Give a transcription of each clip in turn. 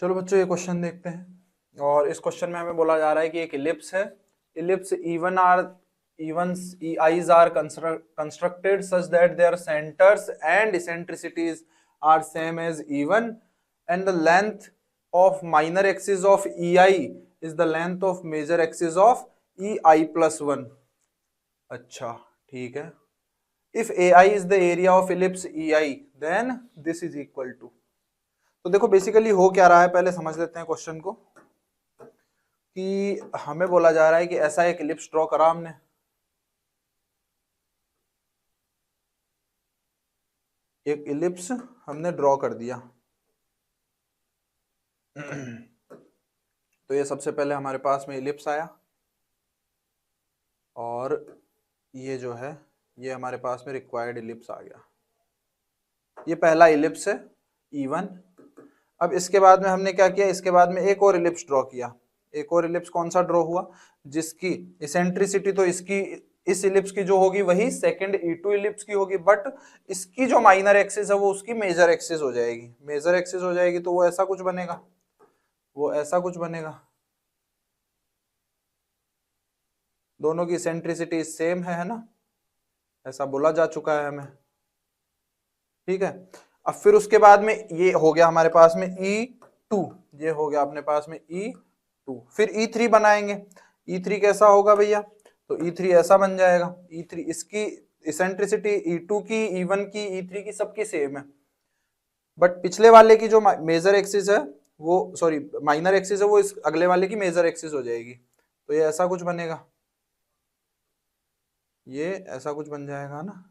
चलो बच्चों ये क्वेश्चन देखते हैं। और इस क्वेश्चन में हमें बोला जा रहा है कि एक इलिप्स है। Ellipse eyes are constructed such that their centers and eccentricities are same as E1 and the length of minor axis of EI is the length of major axis of EI plus 1। अच्छा ठीक है। If AI is the area of ellipse EI then this is equal to। तो देखो basically हो क्या रहा है, पहले समझ लेते हैं क्वेश्चन को। कि हमें बोला जा रहा है कि ऐसा एक इलिप्स ड्रॉ करा हमने, एक इलिप्स हमने ड्रॉ कर दिया। तो ये सबसे पहले हमारे पास में इलिप्स आया और ये जो है ये हमारे पास में रिक्वायर्ड इलिप्स आ गया। ये पहला इलिप्स है E1। अब इसके बाद में हमने क्या किया, इसके बाद में एक और इलिप्स ड्रॉ किया। एक और इलिप्स कौन सा ड्रॉ हुआ, जिसकी इसेंट्रिसिटी तो इसकी इस इलिप्स की जो होगी वही सेकंड E2 इलिप्स की होगी, बट इसकी जो माइनर एक्सिस है वो उसकी मेजर एक्सिस हो जाएगी। मेजर एक्सिस हो जाएगी तो वो ऐसा कुछ बनेगा, वो ऐसा कुछ बनेगा। दोनों की इसेंट्रिसिटी सेम है ना, ऐसा बोला जा चुका है हमें। ठीक है। अब फिर उसके बाद में ये हो गया हमारे पास में E2, ये हो गया अपने पास में E2। फिर E3 बनाएंगे। E3 कैसा होगा भैया, तो E3 ऐसा बन जाएगा। E3 इसकी इसेंट्रिसिटी E2 की, E1 की, E3 की सबकी सेम है, बट पिछले वाले की जो मेजर एक्सिस है वो, सॉरी माइनर एक्सिस है वो इस अगले वाले की मेजर एक्सिस हो जाएगी। तो ये ऐसा कुछ बनेगा, ये ऐसा कुछ बन जाएगा ना,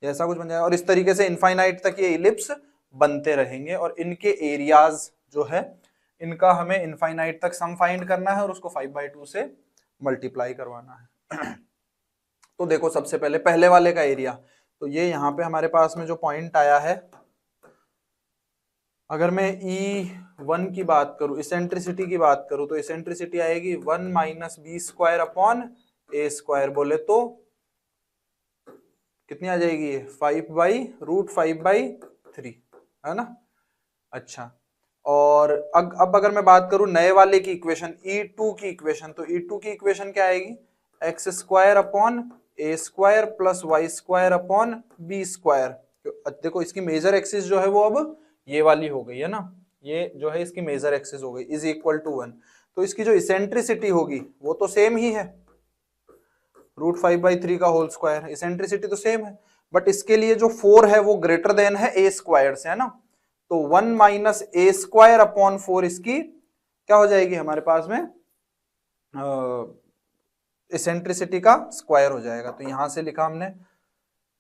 ऐसा कुछ बन जाएगा। और इस तरीके से इनफाइनाइट तक ये इलिप्स बनते रहेंगे और इनके एरियाज जो है इनका हमें इनफाइनाइट तक सम फाइंड करना है और उसको 5/2 से मल्टीप्लाई करवाना है। तो देखो सबसे पहले पहले वाले का एरिया, तो ये यहाँ पे हमारे पास में जो पॉइंट आया है, अगर मैं E1 की बात करूं, इसेंट्रिसिटी की बात करूं, तो इसेंट्रिसिटी आएगी 1 minus B square upon A square, बोले तो कितनी आ जाएगी ये 5/√5/3 है ना। अच्छा, और अब अगर मैं बात करूं नए वाले की इक्वेशन E2 की इक्वेशन, तो E2 की इक्वेशन क्या आएगी, X square upon A square plus Y square upon B square. देखो इसकी मेजर एक्सिस जो है वो अब ये वाली हो गई है ना, ये जो है इसकी मेजर एक्सिस हो गई, इज इक्वल टू 1। तो इसकी जो इसेंट्रिसिटी होगी वो तो सेम ही है, √5/3 का होल स्क्वायर। इसेंट्रिसिटी तो सेम है, बट इसके लिए जो 4 है वो ग्रेटर देन है ए स्क्वायर से, है ना। तो 1 माइनस ए स्क्वायर अपॉन 4 इसकी क्या हो जाएगी हमारे पास में, इसेंट्रिसिटी का स्क्वायर हो जाएगा। तो यहां से लिखा हमने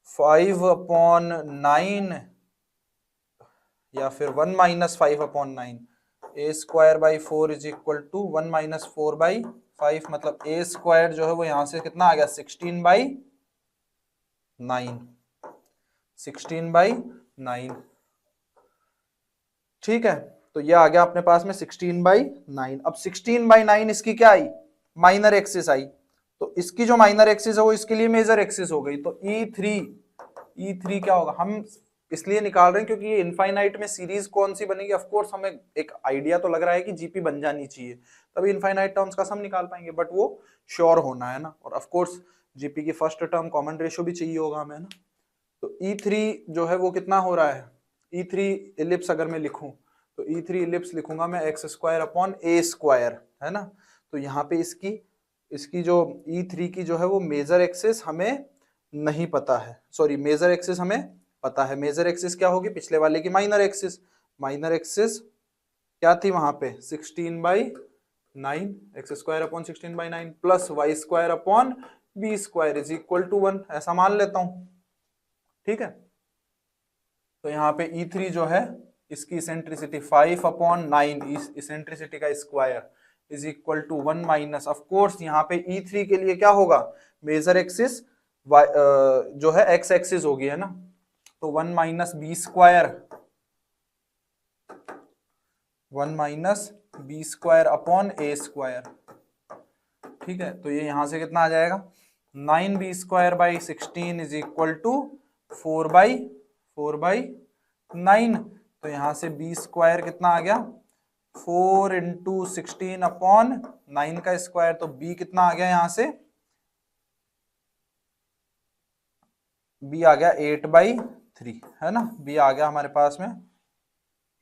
5/9 या फिर 1 minus 5/9, a square by 4 is equal to 1 minus 4/5, मतलब ए स्क्वायर जो है वो यहां से कितना आ गया 16/9, 16/9। ठीक है, तो ये आ गया अपने पास में 16/9। अब 16/9 इसकी क्या आई, माइनर एक्सिस आई, तो इसकी जो माइनर एक्सिस है वो इसके लिए मेजर एक्सिस हो गई। तो E3 क्या होगा, हम इसलिए निकाल रहे हैं क्योंकि ये इनफाइनाइट में सीरीज कौन सी बनेगी। ऑफ कोर्स हमें एक आइडिया तो लग रहा है कि जीपी बन जानी चाहिए, तभी इनफाइनाइट टर्म्स का सम निकाल पाएंगे, बट वो श्योर होना है ना। और ऑफ कोर्स जीपी की फर्स्ट टर्म कॉमन रेशियो भी चाहिए होगा हमें ना। तो E3 जो है वो कितना हो रहा है, E3 इलिप्स अगर मैं लिखूं तो E3 इलिप्स लिखूंगा मैं x square upon A square, है ना। तो यहाँ पे इसकी जो E3 की जो है वो मेजर एक्सिस हमें नहीं पता है, सॉरी मेजर एक्सिस हमें पता है। मेजर एक्सिस क्या होगी, पिछले वाले की माइनर एक्सिस। माइनर एक्सिस क्या थी वहां पे 16/9, x square upon 16/9 plus Y square upon B square is equal to 1, ऐसा मान लेता हूं। ठीक है, तो यहाँ पे E3 जो है इसकी इसेंट्रिसिटी 5/9, इसेंट्रिसिटी का square is equal to 1 minus, of course यहाँ पे E3 के लिए क्या होगा, मेजर एक्सिस जो है एक्स एक्सिस होगी, है ना। तो 1 minus B square, 1 minus B square upon A square. ठीक है, तो ये यहां से कितना आ जाएगा 9b square by 16 is equal to 4/9। तो यहाँ से बी स्क्वायर कितना आ गया 4 इंटू 16 अपॉन 9 का स्क्वायर, तो बी कितना आ गया यहाँ से, बी आ गया 8/3 है ना, बी आ गया हमारे पास में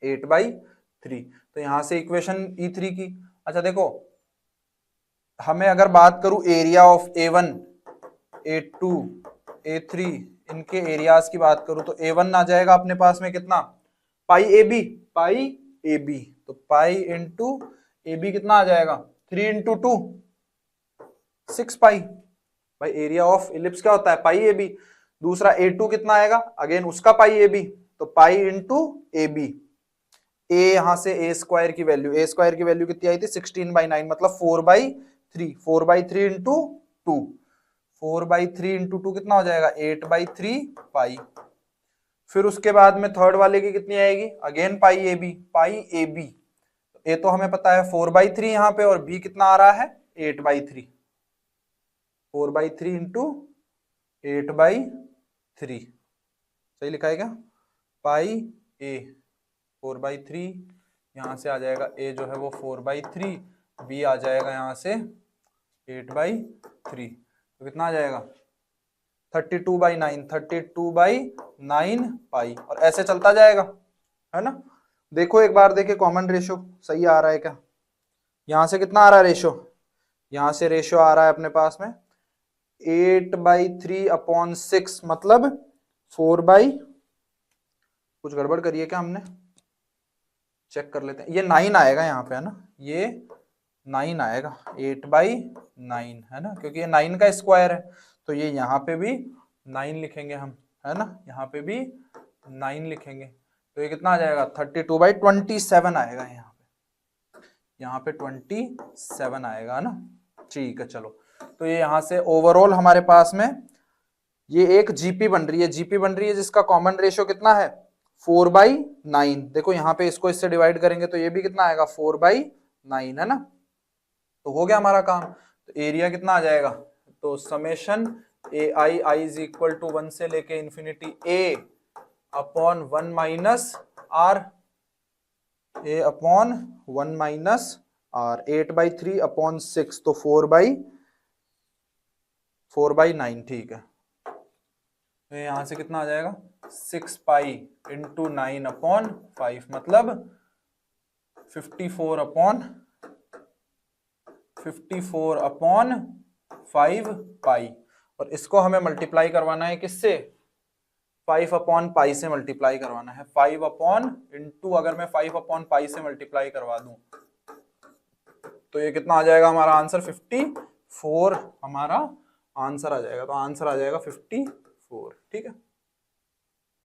8/3। तो यहां से इक्वेशन E3 की, अच्छा देखो हमें अगर बात करूं area of A1, A2, A3 इनके एरियाज की बात करूं तो A1 आ जाएगा अपने पास में कितना पाई ए बी, तो पाई इंटू ए बी कितना आ जाएगा 3 इंटू 2 6 पाई। भाई एरिया ऑफ इलिप्स क्या होता है पाई ए बी। दूसरा A2 कितना आएगा, अगेन उसका पाई ए बी, तो पाई इंटू ए बी। ए यहां से ए स्क्वायर की वैल्यू कितनी आई थी 16/9, मतलब 4/3, 4/3 इंटू 2, 4/3 इंटू 2 कितना हो जाएगा 8/3 पाई। फिर उसके बाद में थर्ड वाले की कितनी आएगी, अगेन पाई ए बी। ए तो हमें पता है 4/3 यहाँ पे, और बी कितना आ रहा है 8/3, 4/3 इंटू 8/3, सही लिखा है क्या, पाई ए 4/3, यहाँ से आ जाएगा ए जो है वो 4/3, बी आ जाएगा यहाँ से 8/3, तो कितना आ जाएगा 32/9 पाई, और ऐसे चलता जाएगा है ना। देखो एक बार देखे कॉमन रेशो सही आ रहा है क्या, यहां से कितना आ रहा है रेशो, यहां से रेशो आ रहा है अपने पास में 8/3 अपॉन 6, मतलब 4 कुछ गड़बड़ करिए क्या हमने, चेक कर लेते हैं, ये 9 आएगा यहाँ पे है ना, ये 9 आएगा 8/9 है ना, क्योंकि ये 9 का स्क्वायर है, तो ये यहाँ पे भी 9 लिखेंगे हम है ना, यहाँ पे भी 9 लिखेंगे, तो ये कितना आ जाएगा 32/27 आएगा यहाँ पे 27 आएगा है ना। ठीक है चलो, तो ये यहाँ से ओवरऑल हमारे पास में ये एक जीपी बन रही है जिसका कॉमन रेशियो कितना है 4/9। देखो यहाँ पे इसको इससे डिवाइड करेंगे तो ये भी कितना आएगा 4/9 है ना, तो हो गया हमारा काम। तो एरिया कितना आ जाएगा, तो summation ai is equal to 1 से लेके infinity a upon 1 minus r, a upon 1 minus r, 8/3 upon 6, तो 4/9 ठीक है। तो यहां से कितना आ जाएगा 6 पाई इंटू 9 अपॉन 5, मतलब 54 अपॉन 5 पाई, और इसको हमें मल्टीप्लाई करवाना है किससे 5 अपॉन पाई से मल्टीप्लाई करवाना है, 5 अपॉन इंटू, अगर मैं 5 अपॉन पाई से मल्टीप्लाई करवा दूं तो ये कितना आ जाएगा हमारा आंसर 54 हमारा आंसर आ जाएगा, तो आंसर आ जाएगा 54 ठीक है।